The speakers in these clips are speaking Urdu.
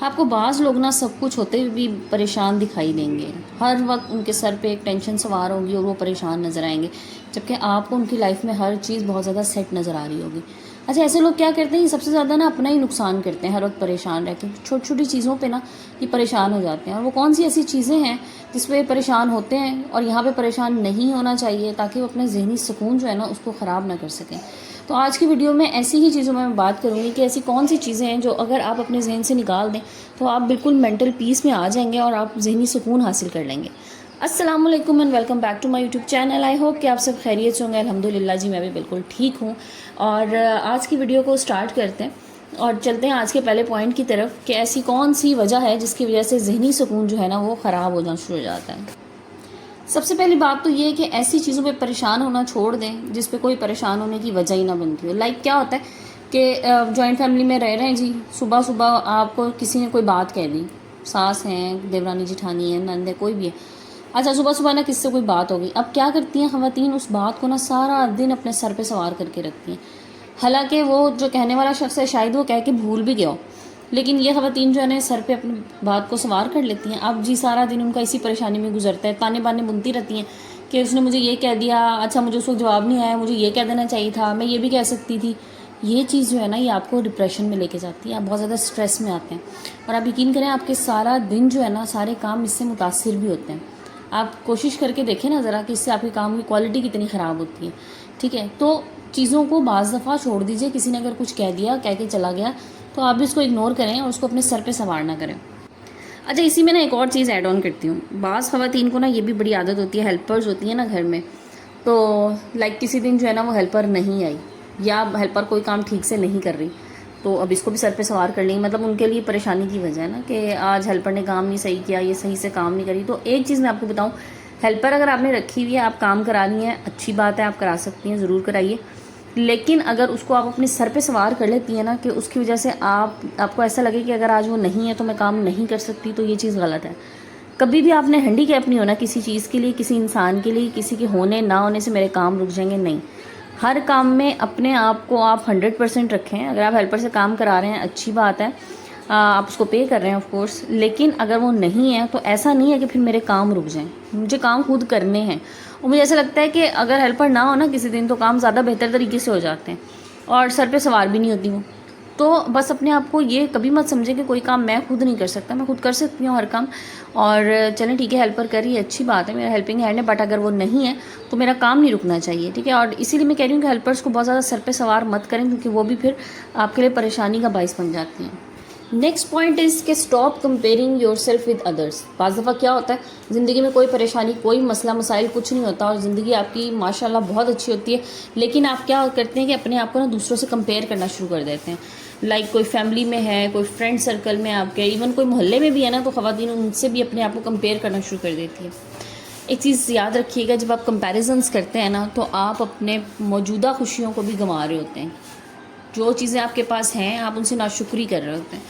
آپ کو بعض لوگ نا سب کچھ ہوتے ہوئے بھی پریشان دکھائی دیں گے، ہر وقت ان کے سر پہ ایک ٹینشن سوار ہوگی اور وہ پریشان نظر آئیں گے، جبکہ آپ کو ان کی لائف میں ہر چیز بہت زیادہ سیٹ نظر آ رہی ہوگی۔ اچھا، ایسے لوگ کیا کرتے ہیں، یہ سب سے زیادہ نا اپنا ہی نقصان کرتے ہیں، ہر وقت پریشان رہ کے چھوٹی چھوٹی چیزوں پہ نا یہ پریشان ہو جاتے ہیں۔ اور وہ کون سی ایسی چیزیں ہیں جس پہ پریشان ہوتے ہیں اور یہاں پہ پریشان نہیں ہونا چاہیے، تاکہ وہ اپنے ذہنی سکون جو ہے نا اس کو خراب نہ کر سکیں۔ تو آج کی ویڈیو میں ایسی ہی چیزوں میں بات کروں گی کہ ایسی کون سی چیزیں ہیں جو اگر آپ اپنے ذہن سے نکال دیں تو آپ بالکل مینٹل پیس میں آ جائیں گے اور آپ ذہنی سکون حاصل کر لیں گے۔ السلام علیکم and welcome back to my YouTube channel. I hope کہ آپ سب خیریت سے ہوں گے۔ الحمدللہ جی میں بھی بالکل ٹھیک ہوں۔ اور آج کی ویڈیو کو سٹارٹ کرتے ہیں اور چلتے ہیں آج کے پہلے پوائنٹ کی طرف کہ ایسی کون سی وجہ ہے جس کی وجہ سے ذہنی سکون جو ہے نا وہ خراب ہو جانا شروع ہو جاتا ہے۔ سب سے پہلی بات تو یہ ہے کہ ایسی چیزوں پہ پریشان ہونا چھوڑ دیں جس پہ کوئی پریشان ہونے کی وجہ ہی نہ بنتی ہو۔ لائک کیا ہوتا ہے کہ جوائنٹ فیملی میں رہ رہے ہیں جی، صبح صبح آپ کو کسی نے کوئی بات کہہ دی، ساس ہیں، دیورانی جٹھانی ہے، نند ہے، کوئی بھی ہے۔ اچھا، صبح صبح نا کس سے کوئی بات ہو گئی، اب کیا کرتی ہیں خواتین، اس بات کو نا سارا دن اپنے سر پہ سوار کر کے رکھتی ہیں، حالانکہ وہ جو کہنے والا شخص ہے شاید وہ کہہ کے بھول بھی گیا ہو، لیکن یہ خواتین جو ہے نا سر پہ اپنی بات کو سوار کر لیتی ہیں۔ اب جی سارا دن ان کا اسی پریشانی میں گزرتا ہے، تانے بانے بنتی رہتی ہیں کہ اس نے مجھے یہ کہہ دیا، اچھا مجھے اس کو جواب نہیں آیا، مجھے یہ کہہ دینا چاہیے تھا، میں یہ بھی کہہ سکتی تھی۔ یہ چیز جو ہے نا یہ آپ کو ڈپریشن میں لے کے جاتی ہے، آپ بہت زیادہ اسٹریس میں آتے ہیں، اور آپ یقین کریں آپ کے سارا دن جو ہے نا سارے کام اس سے متاثر بھی ہوتے ہیں۔ آپ کوشش کر کے دیکھیں نا ذرا کہ اس سے آپ کے کام کی کوالٹی کتنی خراب ہوتی ہے، ٹھیک ہے؟ تو چیزوں کو بعض دفعہ چھوڑ دیجئے، کسی نے اگر کچھ کہہ دیا، کہہ کے چلا گیا، تو آپ بھی اس کو اگنور کریں اور اس کو اپنے سر پہ سوار نہ کریں۔ اچھا، اسی میں نا ایک اور چیز ایڈ آن کرتی ہوں، بعض خواتین کو نا یہ بھی بڑی عادت ہوتی ہے، ہیلپرز ہوتی ہیں نا گھر میں، تو لائک کسی دن جو ہے نا وہ ہیلپر نہیں آئی یا ہیلپر کوئی کام ٹھیک سے نہیں کر رہی، تو اب اس کو بھی سر پہ سوار کر لیں گے، مطلب ان کے لیے پریشانی کی وجہ ہے نا کہ آج ہیلپر نے کام نہیں صحیح کیا، یہ صحیح سے کام نہیں کری۔ تو ایک چیز میں آپ کو بتاؤں، ہیلپر اگر آپ نے رکھی ہوئی ہے، آپ کام کرا رہی ہیں، اچھی بات ہے، آپ کرا سکتی ہیں، ضرور کرائیے، لیکن اگر اس کو آپ اپنے سر پہ سوار کر لیتی ہیں نا کہ اس کی وجہ سے آپ کو ایسا لگے کہ اگر آج وہ نہیں ہے تو میں کام نہیں کر سکتی، تو یہ چیز غلط ہے۔ کبھی بھی آپ نے ہینڈی کیپ نہیں ہونا کسی چیز کے لیے، کسی انسان کے لیے، کسی کے ہونے نہ ہونے سے میرے کام رک جائیں گے، نہیں۔ ہر کام میں اپنے آپ کو آپ 100% رکھیں۔ اگر آپ ہیلپر سے کام کرا رہے ہیں اچھی بات ہے، آپ اس کو پے کر رہے ہیں آف کورس، لیکن اگر وہ نہیں ہے تو ایسا نہیں ہے کہ پھر میرے کام رک جائیں، مجھے کام خود کرنے ہیں۔ اور مجھے ایسا لگتا ہے کہ اگر ہیلپر نہ ہو نا کسی دن تو کام زیادہ بہتر طریقے سے ہو جاتے ہیں اور سر پہ سوار بھی نہیں ہوتی وہ۔ تو بس اپنے آپ کو یہ کبھی مت سمجھے کہ کوئی کام میں خود نہیں کر سکتا، میں خود کر سکتی ہوں ہر کام، اور چلیں ٹھیک ہے ہیلپر کر رہی ہے، اچھی بات ہے، میرا ہیلپنگ ہینڈ ہے، بٹ اگر وہ نہیں ہے تو میرا کام نہیں رکنا چاہیے، ٹھیک ہے؟ اور اسی لیے میں کہہ رہی ہوں کہ ہیلپرس کو بہت زیادہ سر پہ سوار مت کریں، کیونکہ وہ بھی پھر آپ کے لیے پریشانی کا باعث بن جاتی ہیں۔ نیکسٹ پوائنٹ از کہ stop comparing your self with others. بعض دفعہ کیا ہوتا ہے زندگی میں کوئی پریشانی، کوئی مسئلہ مسائل کچھ نہیں ہوتا اور زندگی آپ کی ماشاءاللہ بہت اچھی ہوتی ہے، لیکن آپ کیا کرتے ہیں کہ اپنے آپ کو نا دوسروں سے کمپیئر کرنا شروع کر دیتے ہیں۔ لائک کوئی فیملی میں ہے، کوئی فرینڈ سرکل میں آپ کے، ایون کوئی محلے میں بھی ہے نا، تو خواتین ان سے بھی اپنے آپ کو کمپیئر کرنا شروع کر دیتی ہے۔ ایک چیز یاد رکھیے گا، جب آپ کمپیریزنس کرتے ہیں نا تو آپ اپنے موجودہ خوشیوں کو بھی گنوا رہے ہوتے ہیں۔ جو چیزیں آپ کے پاس ہیں آپ ان سے ناشکری کر رہے ہوتے ہیں۔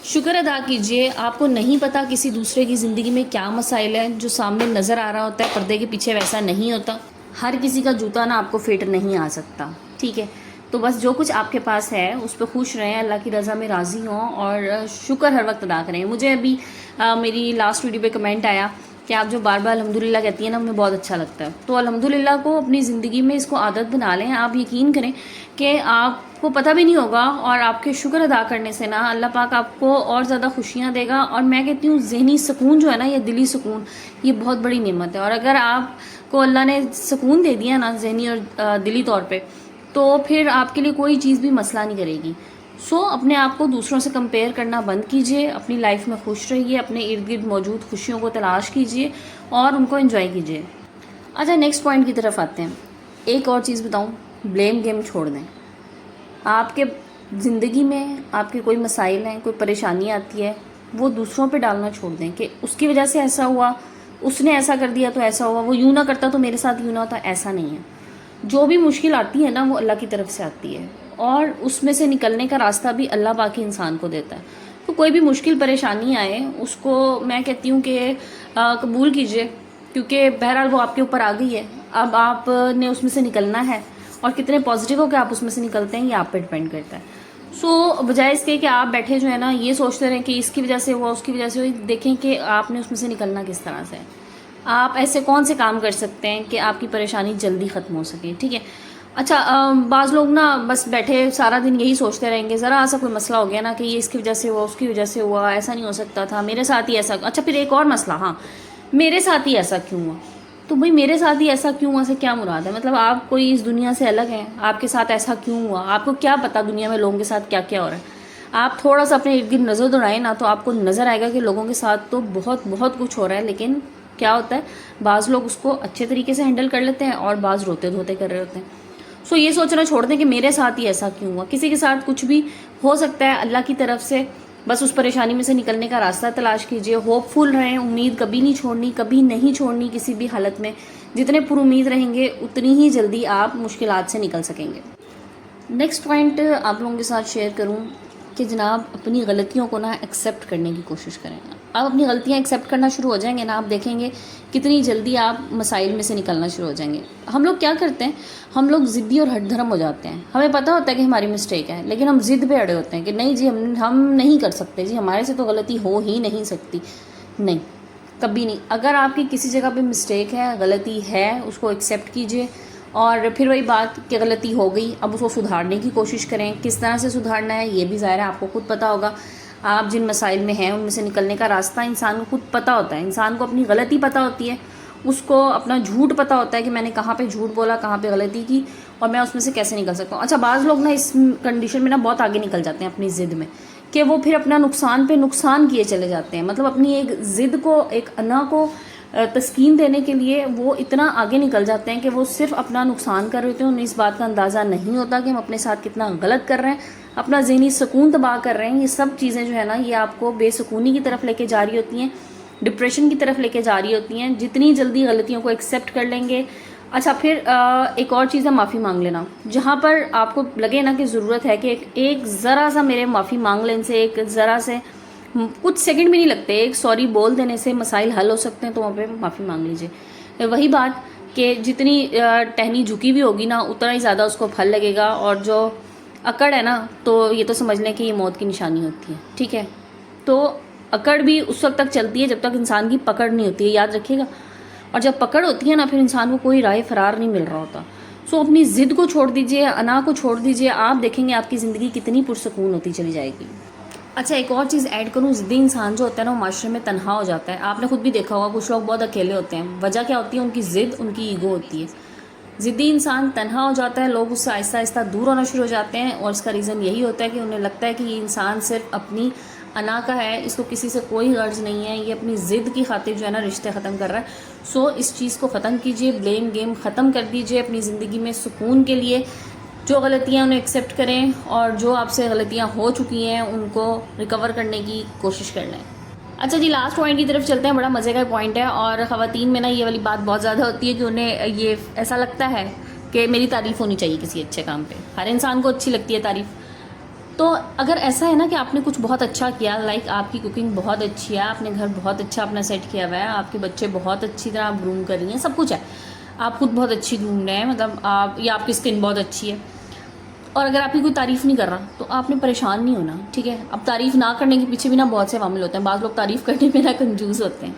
شکر ادا کیجئے، آپ کو نہیں پتہ کسی دوسرے کی زندگی میں کیا مسائل ہیں، جو سامنے نظر آ رہا ہوتا ہے پردے کے پیچھے ویسا نہیں ہوتا۔ ہر کسی کا جوتا نا آپ کو فٹ نہیں آ سکتا، ٹھیک ہے؟ تو بس جو کچھ آپ کے پاس ہے اس پہ خوش رہیں، اللہ کی رضا میں راضی ہوں اور شکر ہر وقت ادا کریں۔ مجھے ابھی میری لاسٹ ویڈیو پہ کمنٹ آیا کہ آپ جو بار بار الحمدللہ کہتی ہیں نا ہمیں بہت اچھا لگتا ہے، تو الحمدللہ کو اپنی زندگی میں اس کو عادت بنا لیں۔ آپ یقین کریں کہ آپ کو پتہ بھی نہیں ہوگا، اور آپ کے شکر ادا کرنے سے نا اللہ پاک آپ کو اور زیادہ خوشیاں دے گا، اور میں کہتی ہوں ذہنی سکون جو ہے نا، یہ دلی سکون، یہ بہت بڑی نعمت ہے، اور اگر آپ کو اللہ نے سکون دے دیا نا ذہنی اور دلی طور پہ، تو پھر آپ کے لیے کوئی چیز بھی مسئلہ نہیں کرے گی۔ سو اپنے آپ کو دوسروں سے کمپیئر کرنا بند کیجئے، اپنی لائف میں خوش رہیے، اپنے ارد گرد موجود خوشیوں کو تلاش کیجئے اور ان کو انجوائے کیجئے۔ اچھا، نیکسٹ پوائنٹ کی طرف آتے ہیں۔ ایک اور چیز بتاؤں، بلیم گیم چھوڑ دیں۔ آپ کے زندگی میں آپ کے کوئی مسائل ہیں، کوئی پریشانی آتی ہے، وہ دوسروں پہ ڈالنا چھوڑ دیں کہ اس کی وجہ سے ایسا ہوا، اس نے ایسا کر دیا تو ایسا ہوا، وہ یوں نہ کرتا تو میرے ساتھ یوں نہ ہوتا۔ ایسا نہیں ہے، جو بھی مشکل آتی ہے نا وہ اللہ کی طرف سے آتی ہے، اور اس میں سے نکلنے کا راستہ بھی اللہ پاک انسان کو دیتا ہے۔ تو کوئی بھی مشکل پریشانی آئے اس کو میں کہتی ہوں کہ قبول کیجئے، کیونکہ بہرحال وہ آپ کے اوپر آ گئی ہے، اب آپ نے اس میں سے نکلنا ہے، اور کتنے پازیٹیو ہو کہ آپ اس میں سے نکلتے ہیں یہ آپ پہ ڈیپینڈ کرتا ہے۔ سو بجائے اس کے کہ آپ بیٹھے جو ہے نا یہ سوچتے رہیں کہ اس کی وجہ سے ہوا اس کی وجہ سے ہوئی، دیکھیں کہ آپ نے اس میں سے نکلنا کس طرح سے ہے. آپ ایسے کون سے کام کر سکتے ہیں کہ آپ کی پریشانی جلدی ختم ہو سکے. ٹھیک ہے. اچھا بعض لوگ نا بس بیٹھے سارا دن یہی سوچتے رہیں گے، ذرا ایسا کوئی مسئلہ ہو گیا نا کہ یہ اس کی وجہ سے ہوا اس کی وجہ سے ہوا، ایسا نہیں ہو سکتا تھا، میرے ساتھ ہی ایسا. اچھا پھر ایک اور مسئلہ، ہاں میرے ساتھ ہی ایسا کیوں ہوا. تو بھائی میرے ساتھ ہی ایسا کیوں ہوا سے کیا مراد ہے؟ مطلب آپ کوئی اس دنیا سے الگ ہیں، آپ کے ساتھ ایسا کیوں ہوا؟ آپ کو کیا پتا دنیا میں لوگوں کے ساتھ کیا کیا ہو رہا ہے؟ آپ تھوڑا سا اپنے ارد گرد نظر دوڑائیں نا تو آپ کو نظر آئے گا کہ لوگوں کے ساتھ تو بہت بہت کچھ ہو رہا ہے. لیکن کیا ہوتا ہے، بعض لوگ اس کو اچھے طریقے سے ہینڈل کر لیتے ہیں اور بعض روتے دھوتے کر رہے ہوتے ہیں. سو یہ سوچنا چھوڑ دیں کہ میرے ساتھ ہی ایسا کیوں ہوا. کسی کے ساتھ کچھ بھی ہو سکتا ہے اللہ کی طرف سے، بس اس پریشانی میں سے نکلنے کا راستہ تلاش کیجئے. ہوپ فل رہیں، امید کبھی نہیں چھوڑنی، کبھی نہیں چھوڑنی کسی بھی حالت میں. جتنے پر امید رہیں گے اتنی ہی جلدی آپ مشکلات سے نکل سکیں گے. نیکسٹ پوائنٹ آپ لوگوں کے ساتھ شیئر کروں کہ جناب اپنی غلطیوں کو نا ایکسیپٹ کرنے کی کوشش کریں. آپ اپنی غلطیاں ایکسیپٹ کرنا شروع ہو جائیں گے نا، آپ دیکھیں گے کتنی جلدی آپ مسائل میں سے نکلنا شروع ہو جائیں گے. ہم لوگ کیا کرتے ہیں، ہم لوگ ضدی اور ہٹ دھرم ہو جاتے ہیں. ہمیں پتہ ہوتا ہے کہ ہماری مسٹیک ہے لیکن ہم ضد پہ اڑے ہوتے ہیں کہ نہیں جی ہم نہیں کر سکتے جی، ہمارے سے تو غلطی ہو ہی نہیں سکتی. نہیں، کبھی نہیں. اگر آپ کی کسی جگہ پہ مسٹیک ہے، غلطی ہے، اس کو ایکسیپٹ کیجئے. اور پھر وہی بات کہ غلطی ہو گئی، اب اس کو سدھارنے کی کوشش کریں. کس طرح سے سدھارنا ہے یہ بھی ظاہر ہے آپ کو خود پتہ ہوگا. آپ جن مسائل میں ہیں ان میں سے نکلنے کا راستہ انسان کو خود پتہ ہوتا ہے. انسان کو اپنی غلطی پتہ ہوتی ہے، اس کو اپنا جھوٹ پتہ ہوتا ہے کہ میں نے کہاں پہ جھوٹ بولا، کہاں پہ غلطی کی اور میں اس میں سے کیسے نکل سکتا ہوں. اچھا بعض لوگ نا اس کنڈیشن میں نا بہت آگے نکل جاتے ہیں اپنی ضد میں، کہ وہ پھر اپنا نقصان پہ نقصان کیے چلے جاتے ہیں. مطلب اپنی ایک ضد کو، ایک انا کو تسکین دینے کے لیے وہ اتنا آگے نکل جاتے ہیں کہ وہ صرف اپنا نقصان کر رہے ہوتے ہیں. انہیں اس بات کا اندازہ نہیں ہوتا کہ ہم اپنے ساتھ کتنا غلط کر رہے ہیں، اپنا ذہنی سکون تباہ کر رہے ہیں. یہ سب چیزیں جو ہے نا یہ آپ کو بے سکونی کی طرف لے کے جا رہی ہوتی ہیں، ڈپریشن کی طرف لے کے جا رہی ہوتی ہیں. جتنی جلدی غلطیوں کو ایکسیپٹ کر لیں گے. اچھا پھر ایک اور چیز ہے معافی مانگ لینا. جہاں پر آپ کو لگے نا کہ ضرورت ہے کہ ایک ذرا سا میرے معافی مانگ لیں، سے ایک ذرا سے کچھ سیکنڈ بھی نہیں لگتے، ایک سوری بول دینے سے مسائل حل ہو سکتے ہیں، تو وہاں پہ معافی مانگ لیجیے. وہی بات کہ جتنی ٹہنی جھکی بھی ہوگی نا اتنا ہی زیادہ اس کو پھل لگے گا. اور جو اکڑ ہے نا تو یہ تو سمجھ لیں کہ یہ موت کی نشانی ہوتی ہے. ٹھیک ہے. تو اکڑ بھی اس وقت تک چلتی ہے جب تک انسان کی پکڑ نہیں ہوتی ہے، یاد رکھیے گا. اور جب پکڑ ہوتی ہے نا پھر انسان کو کوئی رائے فرار نہیں مل رہا ہوتا. سو اپنی ضد کو چھوڑ دیجیے، انا کو چھوڑ دیجیے. آپ دیکھیں گے آپ کی زندگی کتنی پرسکون ہوتی چلی جائے گی. اچھا ایک اور چیز ایڈ کروں، ضدی انسان جو ہوتا ہے نا وہ معاشرے میں تنہا ہو جاتا ہے. آپ نے خود بھی دیکھا ہوگا کچھ لوگ بہت اکیلے ہوتے ہیں. وجہ کیا ہوتی ہے؟ ان کی ضد، ان کی ایگو ہوتی ہے. ضدی انسان تنہا ہو جاتا ہے، لوگ اس سے آہستہ آہستہ دور ہونا شروع ہو جاتے ہیں. اور اس کا ریزن یہی ہوتا ہے کہ انہیں لگتا ہے کہ یہ انسان صرف اپنی انا کا ہے، اس کو کسی سے کوئی غرض نہیں ہے، یہ اپنی ضد کی خاطر جو ہے نا رشتے ختم کر رہا ہے. سو اس چیز کو ختم کیجئے، بلیم گیم ختم کر دیجئے. اپنی زندگی میں سکون کے لیے جو غلطیاں انہیں ایکسیپٹ کریں اور جو آپ سے غلطیاں ہو چکی ہیں ان کو ریکور کرنے کی کوشش کر لیں. اچھا جی لاسٹ پوائنٹ کی طرف چلتے ہیں. بڑا مزے کا پوائنٹ ہے اور خواتین میں نا یہ والی بات بہت زیادہ ہوتی ہے کہ انہیں یہ ایسا لگتا ہے کہ میری تعریف ہونی چاہیے کسی اچھے کام پہ. ہر انسان کو اچھی لگتی ہے تعریف. تو اگر ایسا ہے نا کہ آپ نے کچھ بہت اچھا کیا، لائک آپ کی کوکنگ بہت اچھی ہے، آپ نے گھر بہت اچھا اپنا سیٹ کیا ہوا ہے، آپ کے بچے بہت اچھی طرح آپ گروم کر رہی ہیں، سب کچھ ہے، آپ خود بہت اچھی گروم رہے ہیں، مطلب آپ یا آپ کی اسکن بہت اچھی ہے، اور اگر آپ کی کوئی تعریف نہیں کر رہا تو آپ نے پریشان نہیں ہونا. ٹھیک ہے. اب تعریف نہ کرنے کے پیچھے بھی نا بہت سے عوامل ہوتے ہیں. بعض لوگ تعریف کرنے میں نا کنجوس ہوتے ہیں،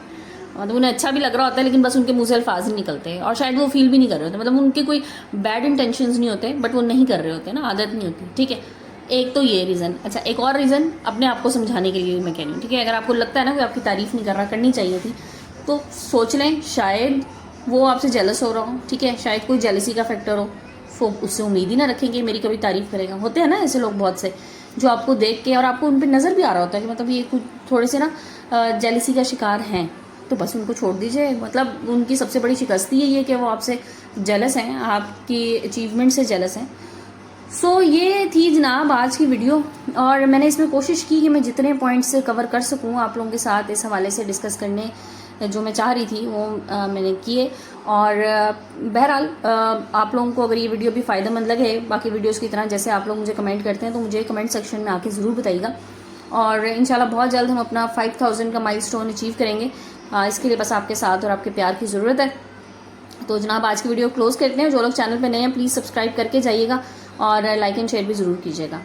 مطلب انہیں اچھا بھی لگ رہا ہوتا ہے لیکن بس ان کے منہ سے الفاظ نہیں نکلتے اور شاید وہ فیل بھی نہیں کر رہے ہوتے. مطلب ان کے کوئی بیڈ انٹینشنز نہیں ہوتے بٹ وہ نہیں کر رہے ہوتے نا، عادت نہیں ہوتی. ٹھیک ہے. ایک تو یہ ریزن. اچھا ایک اور ریزن اپنے آپ کو سمجھانے کے لیے میں کہہ رہی ہوں. ٹھیک ہے. اگر آپ کو لگتا ہے نا کہ آپ کی تعریف نہیں کر رہا، کرنی چاہیے تھی، تو سوچ لیں شاید وہ آپ سے جیلس ہو رہا ہو. ٹھیک ہے. شاید کوئی جیلسی کا فیکٹر ہو. اس سے امید ہی نہ رکھیں کہ میری کبھی تعریف کرے گا. ہوتے ہیں نا ایسے لوگ بہت سے جو آپ کو دیکھ کے اور آپ کو ان پہ نظر بھی آ رہا ہوتا ہے کہ مطلب یہ کچھ تھوڑے سے نا جیلسی کا شکار ہیں. تو بس ان کو چھوڑ دیجئے. مطلب ان کی سب سے بڑی شکستی ہے یہ کہ وہ آپ سے جیلس ہیں، آپ کی اچیومنٹ سے جیلس ہیں. سو یہ تھی جناب آج کی ویڈیو اور میں نے اس میں کوشش کی کہ میں جتنے پوائنٹس کور کر سکوں آپ لوگوں کے ساتھ اس حوالے سے ڈسکس کرنے جو میں چاہ رہی تھی وہ میں نے کیے. اور بہرحال آپ لوگوں کو اگر یہ ویڈیو بھی فائدہ مند لگے باقی ویڈیوز کی طرح جیسے آپ لوگ مجھے کمنٹ کرتے ہیں تو مجھے کمنٹ سیکشن میں آ کے ضرور بتائیے گا. اور انشاءاللہ بہت جلد ہم اپنا 5000 کا مائل سٹون اچیو کریں گے. اس کے لیے بس آپ کے ساتھ اور آپ کے پیار کی ضرورت ہے. تو جناب آج کی ویڈیو کلوز کرتے ہیں. جو لوگ چینل پہ نئے ہیں پلیز سبسکرائب کر کے جائیے گا اور لائک اینڈ شیئر بھی ضرور کیجیے گا.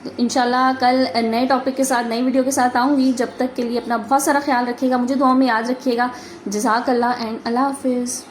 تو انشاءاللہ کل نئے ٹاپک کے ساتھ نئی ویڈیو کے ساتھ آؤں گی. جب تک کے لیے اپنا بہت سارا خیال رکھیے گا, مجھے دعاؤں میں یاد رکھیے گا. جزاک اللہ اینڈ اللہ حافظ.